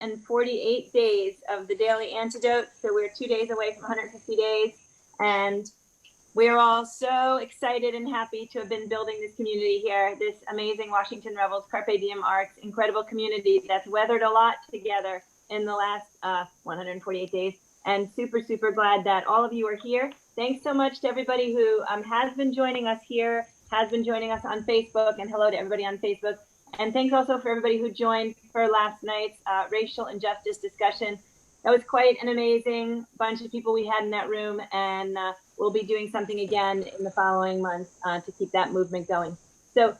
148 days of the daily antidote. So we're 2 days away from 150 days. And we're all so excited and happy to have been building this community here, this amazing Washington Rebels Carpe Diem Arts incredible community that's weathered a lot together in the last 148 days. And super, super glad that all of you are here. Thanks so much to everybody who has been joining us here, has been joining us on Facebook, and hello to everybody on Facebook. And thanks also for everybody who joined for last night's racial injustice discussion. That was quite an amazing bunch of people we had in that room, and we'll be doing something again in the following months to keep that movement going. So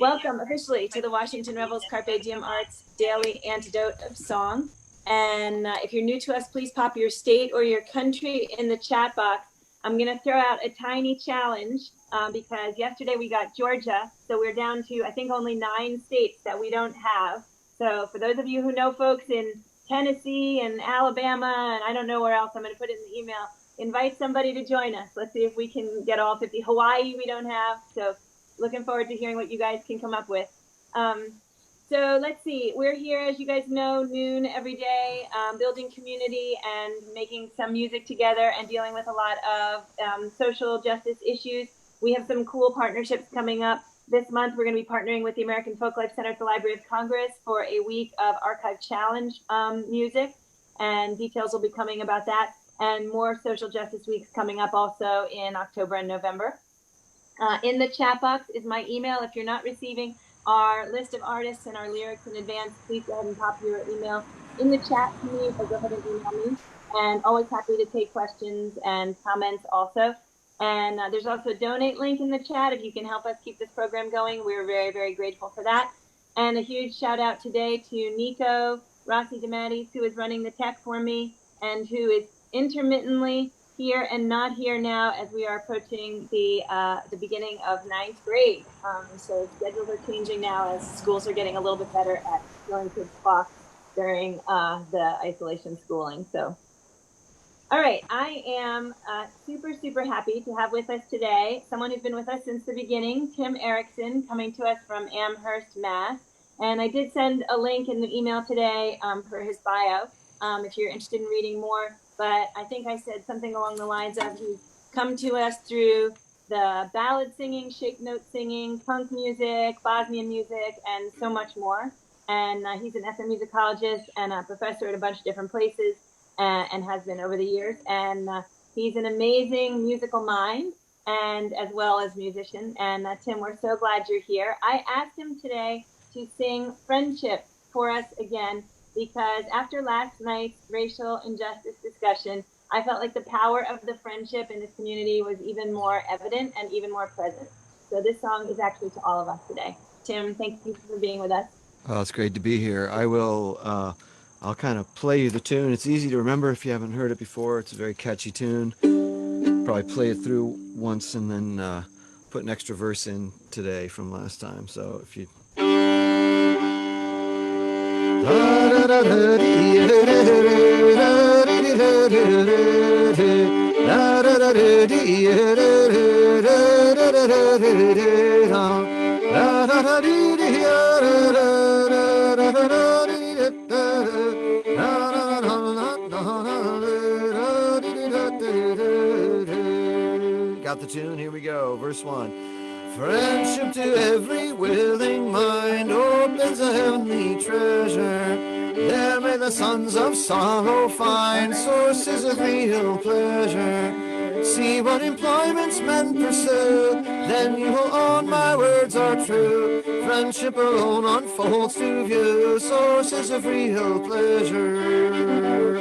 welcome officially to the Washington Rebels Carpe Diem Arts Daily Antidote of Song. And if you're new to us, please pop your state or your country in the chat box. I'm going to throw out a tiny challenge because yesterday we got Georgia. So we're down to, I think, only 9 states that we don't have. So for those of you who know folks in Tennessee and Alabama, and I don't know where else, I'm going to put it in the email, invite somebody to join us. Let's see if we can get all 50. Hawaii we don't have. So looking forward to hearing what you guys can come up with. So let's see, we're here, as you guys know, noon every day, building community and making some music together and dealing with a lot of social justice issues. We have some cool partnerships coming up. This month, we're going to be partnering with the American Folklife Center at the Library of Congress for a week of Archive Challenge music, and details will be coming about that, and more social justice weeks coming up also in October and November. In the chat box is my email. If you're not receiving our list of artists and our lyrics in advance, please go ahead and pop your email in the chat to me, or go ahead and email me. And always happy to take questions and comments also. And there's also a donate link in the chat if you can help us keep this program going. We're very, very grateful for that. And a huge shout out today to Nico Rossi DeMattis, who is running the tech for me and who is intermittently here and not here now as we are approaching the beginning of 9th grade. So schedules are changing now as schools are getting a little bit better at filling kids' clocks during the isolation schooling. So, all right, I am super, super happy to have with us today someone who's been with us since the beginning, Tim Eriksen, coming to us from Amherst, Mass. And I did send a link in the email today for his bio if you're interested in reading more. But I think I said something along the lines of he's come to us through the ballad singing, shake note singing, punk music, Bosnian music, and so much more. And he's an FM musicologist and a professor at a bunch of different places and has been over the years. And he's an amazing musical mind and as well as musician. And Tim, we're so glad you're here. I asked him today to sing Friendship for us again, because after last night's racial injustice discussion, I felt like the power of the friendship in this community was even more evident and even more present. So this song is actually to all of us today. Tim, thank you for being with us. Oh, it's great to be here. I'll kind of play you the tune. It's easy to remember if you haven't heard it before. It's a very catchy tune. Probably play it through once and then put an extra verse in today from last time. So if you... Got the tune? Here we go. Verse 1. Friendship to every willing mind opens a heavenly treasure. There may the sons of sorrow find sources of real pleasure. See what employments men pursue, then you will own my words are true. Friendship alone unfolds to view sources of real pleasure.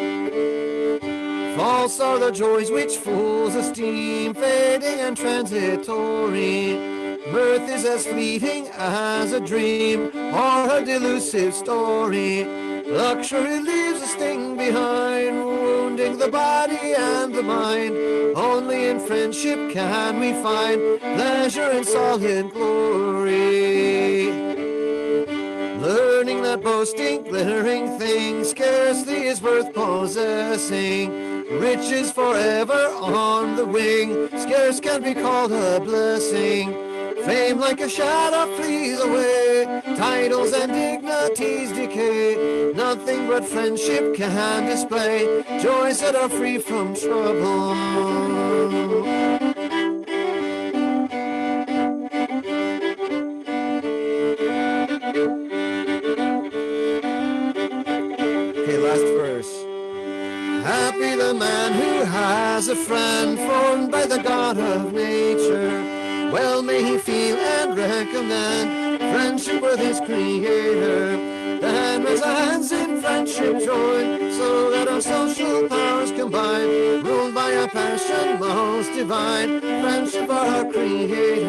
False are the joys which fools esteem, fading and transitory. Mirth is as fleeting as a dream or a delusive story. Luxury leaves a sting behind, wounding the body and the mind. Only in friendship can we find pleasure in solid glory. Learning that boasting, glittering things scarcely is worth possessing. Riches forever on the wing scarce can be called a blessing. Fame like a shadow flees away, titles and dignities decay. Nothing but friendship can display joys that are free from trouble. Okay, last verse. Happy the man who has a friend formed by the God of nature. Well may he feel and recommend friendship with his creator. The hand with the hands in friendship join, so that our social powers combine, ruled by a passion most divine, friendship for our creator.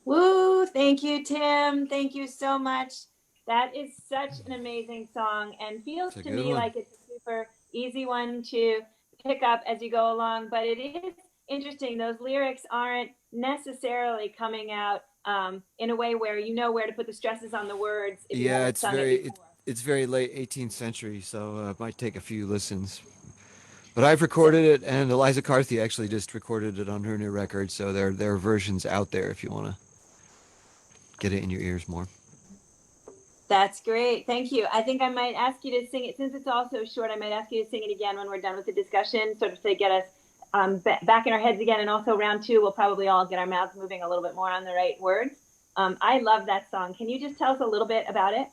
Woo! Thank you, Tim. Thank you so much. That is such an amazing song and feels to me like it's a super easy one to pick up as you go along. But it is interesting. Those lyrics aren't necessarily coming out in a way where you know where to put the stresses on the words if you haven't sung it before. It's very late 18th century, so it might take a few listens. But I've recorded it, and Eliza Carthy actually just recorded it on her new record, so there are versions out there if you want to get it in your ears more. That's great. Thank you. I think I might ask you to sing it, since it's also short, I might ask you to sing it again when we're done with the discussion, sort of to get us back in our heads again. And also round two, we'll probably all get our mouths moving a little bit more on the right words. I love that song. Can you just tell us a little bit about it?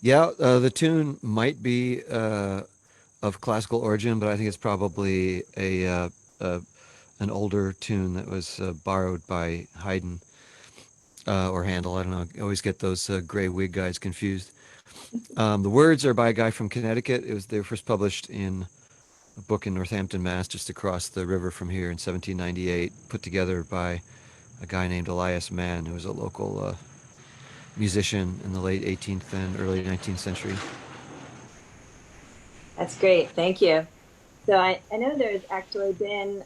Yeah, the tune might be of classical origin, but I think it's probably an older tune that was borrowed by Haydn or Handel. I don't know. I always get those gray wig guys confused. The words are by a guy from Connecticut. They were first published in a book in Northampton, Mass, just across the river from here in 1798, put together by a guy named Elias Mann, who was a local musician in the late 18th and early 19th century. That's great. Thank you. So I know there's actually been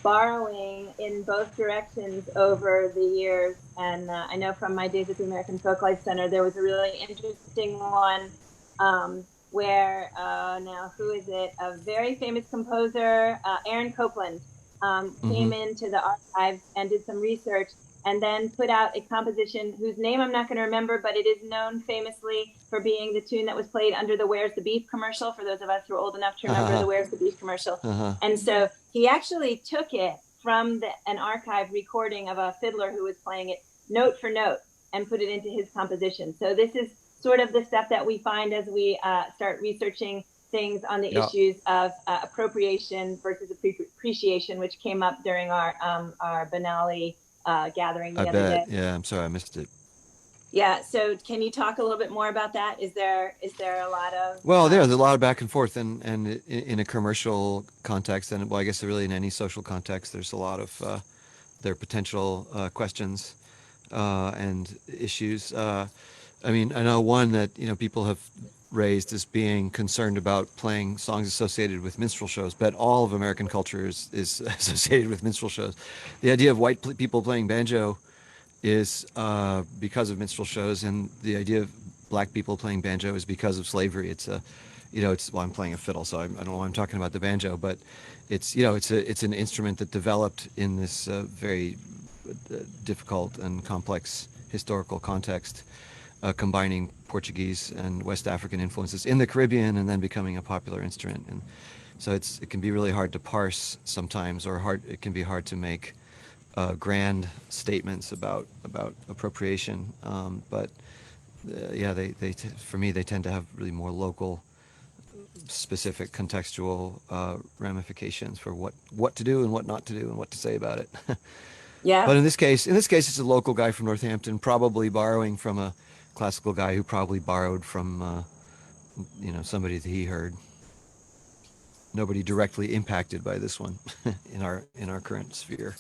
borrowing in both directions over the years. And I know from my days at the American Folklife Center, there was a really interesting one where, now who is it? A very famous composer, Aaron Copland, came into the archives and did some research and then put out a composition whose name I'm not going to remember, but it is known famously for being the tune that was played under the Where's the Beef commercial, for those of us who are old enough to remember the Where's the Beef commercial. And so he actually took it from an archive recording of a fiddler who was playing it note for note and put it into his composition. So this is sort of the stuff that we find as we start researching things on the issues of appropriation versus appreciation, which came up during our Benally gathering the other day. Yeah, I'm sorry I missed it. Yeah, so can you talk a little bit more about that? Is there a lot of there's a lot of back and forth, and in a commercial context, and well, I guess really in any social context, there's a lot of there potential questions and issues. I mean, I know one that people have raised as being concerned about playing songs associated with minstrel shows, but all of American culture is associated with minstrel shows. The idea of white people playing banjo is because of minstrel shows, and the idea of black people playing banjo is because of slavery. It's I'm playing a fiddle, so I don't know why I'm talking about the banjo, but it's an instrument that developed in this very difficult and complex historical context, combining Portuguese and West African influences in the Caribbean, and then becoming a popular instrument. And so it can be really hard to parse sometimes, or it can be hard to make grand statements about appropriation, but for me they tend to have really more local, specific, contextual ramifications for what to do and what not to do and what to say about it. Yeah. But in this case, it's a local guy from Northampton, probably borrowing from a classical guy who probably borrowed from somebody that he heard. Nobody directly impacted by this one in our current sphere.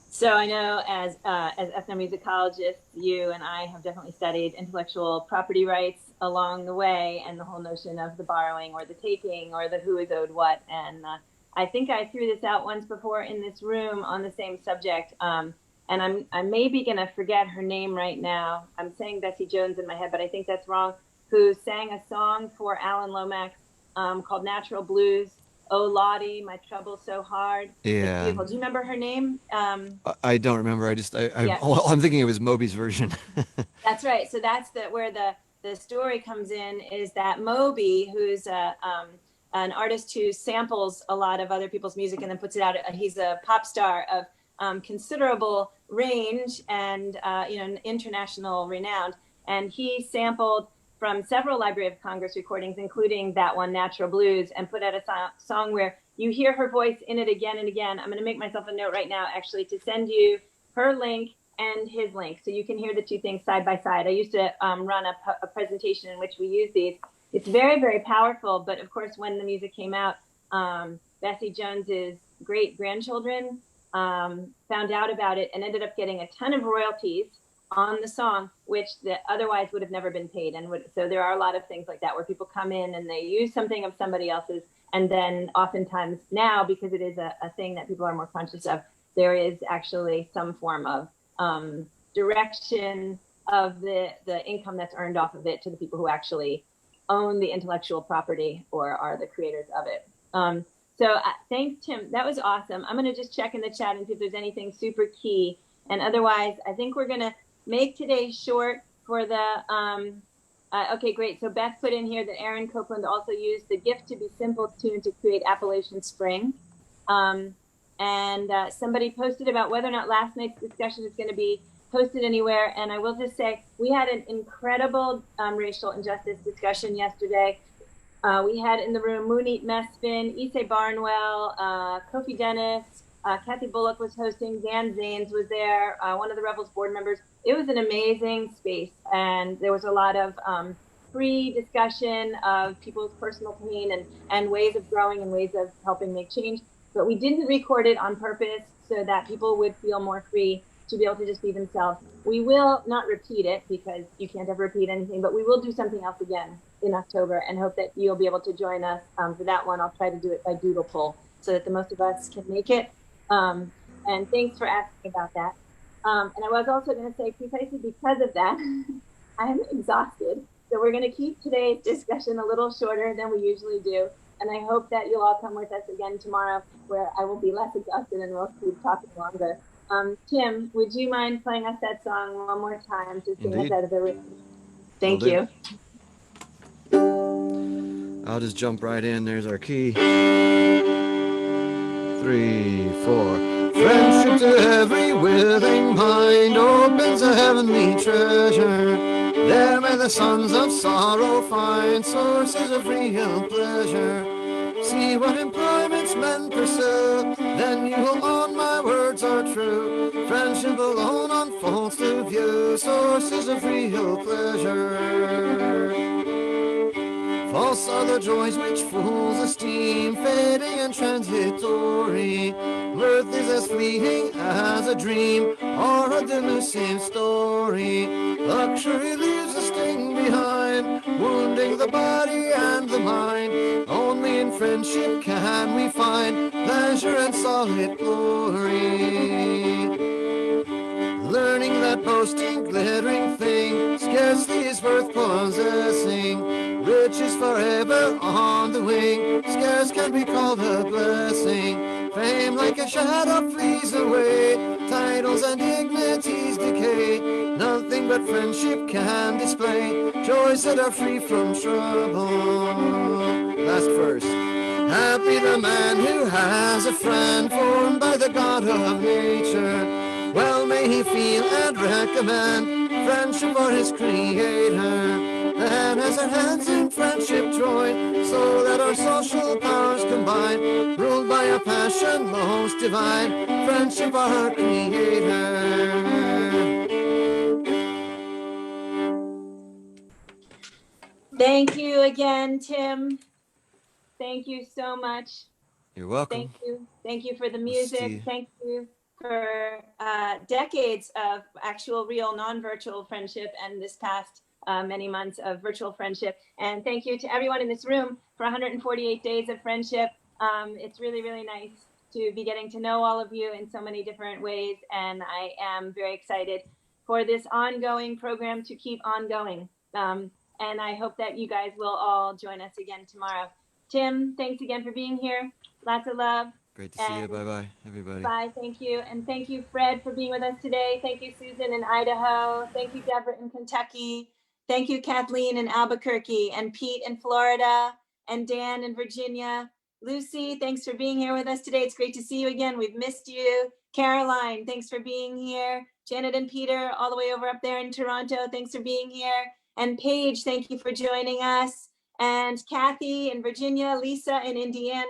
So I know as ethnomusicologists, you and I have definitely studied intellectual property rights along the way, and the whole notion of the borrowing or the taking or the who is owed what. And I think I threw this out once before in this room on the same subject. And I'm maybe going to forget her name right now. I'm saying Bessie Jones in my head, but I think that's wrong. Who sang a song for Alan Lomax called Natural Blues. Oh Lottie, My Trouble's So Hard. It's Yeah. beautiful. Do you remember her name? I don't remember. Yeah, All I'm thinking it was Moby's version. that's right. So that's where the story comes in, is that Moby, who's an artist who samples a lot of other people's music and then puts it out. He's a pop star of considerable range and international renowned. And he sampled from several Library of Congress recordings, including that one, Natural Blues, and put out a song where you hear her voice in it again and again. I'm going to make myself a note right now, actually, to send you her link and his link, so you can hear the two things side by side. I used to run a presentation in which we use these. It's very, very powerful, but of course, when the music came out, Bessie Jones's great grandchildren found out about it and ended up getting a ton of royalties on the song, which otherwise would have never been paid. And so there are a lot of things like that where people come in and they use something of somebody else's, and then oftentimes now, because it is a thing that people are more conscious of, there is actually some form of direction of the income that's earned off of it to the people who actually own the intellectual property or are the creators of it. So thanks, Tim. That was awesome. I'm going to just check in the chat and see if there's anything super key. And otherwise, I think we're going to make today short for the, okay, great. So Beth put in here that Aaron Copeland also used the Gift to Be Simple tune to create Appalachian Spring. And somebody posted about whether or not last night's discussion is going to be posted anywhere. And I will just say, we had an incredible racial injustice discussion yesterday. We had in the room Munit Mesfin, Issei Barnwell, Kofi Dennis, Kathy Bullock was hosting, Dan Zanes was there, one of the Rebels board members. It was an amazing space, and there was a lot of free discussion of people's personal pain and ways of growing and ways of helping make change. But we didn't record it on purpose so that people would feel more free to be able to just be themselves. We will not repeat it because you can't ever repeat anything, but we will do something else again in October and hope that you'll be able to join us for that one. I'll try to do it by doodle poll so that the most of us can make it. And thanks for asking about that. And I was also going to say, precisely because of that, I'm exhausted. So we're going to keep today's discussion a little shorter than we usually do. And I hope that you'll all come with us again tomorrow, where I will be less exhausted and we'll keep talking longer. Tim, would you mind playing us that song one more time to sing us out of the room? Thank you. I'll just jump right in. There's our key. 3, 4. Friendship to every willing mind opens a heavenly treasure. There may the sons of sorrow find sources of real pleasure. See what employments men pursue, then you will own my words are true. Friendship alone unfolds to view sources of real pleasure. False are the joys which fools esteem, fading and transitory. Mirth is as fleeting as a dream or a delusive story. Luxury leaves a sting behind, wounding the body and the mind. Only in friendship can we find pleasure and solid glory. Learning that boasting, glittering thing scarcely is worth possessing. Riches forever on the wing scarce can be called a blessing. Fame like a shadow flees away, titles and dignities decay. Nothing but friendship can display joys that are free from trouble. Last verse. Happy the man who has a friend formed by the God of nature. Well may he feel and recommend friendship for his creator. And as our hands in friendship join, so that our social powers combine, ruled by a passion most divine, friendship our creator. Thank you again, Tim. Thank you so much. You're welcome. Thank you. Thank you for the music. Thank you for decades of actual, real, non-virtual friendship and this past many months of virtual friendship. And thank you to everyone in this room for 148 days of friendship. It's really, really nice to be getting to know all of you in so many different ways. And I am very excited for this ongoing program to keep on going. And I hope that you guys will all join us again tomorrow. Tim, thanks again for being here. Lots of love. Great to see you. Bye-bye, everybody. Bye. Thank you. And thank you, Fred, for being with us today. Thank you, Susan in Idaho. Thank you, Deborah in Kentucky. Thank you, Kathleen in Albuquerque, and Pete in Florida, and Dan in Virginia. Lucy, thanks for being here with us today. It's great to see you again. We've missed you. Caroline, thanks for being here. Janet and Peter, all the way over up there in Toronto, thanks for being here. And Paige, thank you for joining us. And Kathy in Virginia, Lisa in Indiana,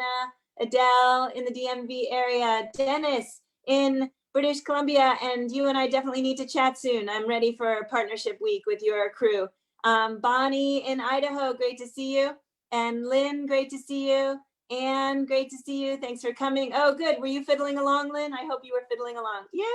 Adele in the DMV area, Dennis in British Columbia, and you and I definitely need to chat soon. I'm ready for partnership week with your crew. Bonnie in Idaho, great to see you. And Lynn, great to see you. Anne, great to see you. Thanks for coming. Oh, good. Were you fiddling along, Lynn? I hope you were fiddling along. Yay!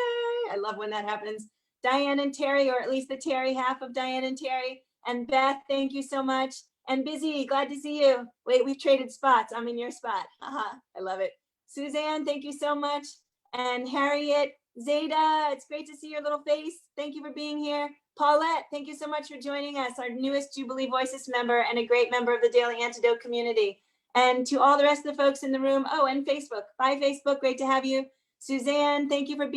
I love when that happens. Diane and Terry, or at least the Terry half of Diane and Terry. And Beth, thank you so much. And Busy, glad to see you. Wait, we've traded spots. I'm in your spot. Haha, I love it. Suzanne, thank you so much. And Harriet, Zeta, it's great to see your little face. Thank you for being here. Paulette, thank you so much for joining us, our newest Jubilee Voices member and a great member of the Daily Antidote community. And to all the rest of the folks in the room, oh, and Facebook. Bye, Facebook, great to have you. Suzanne, thank you for being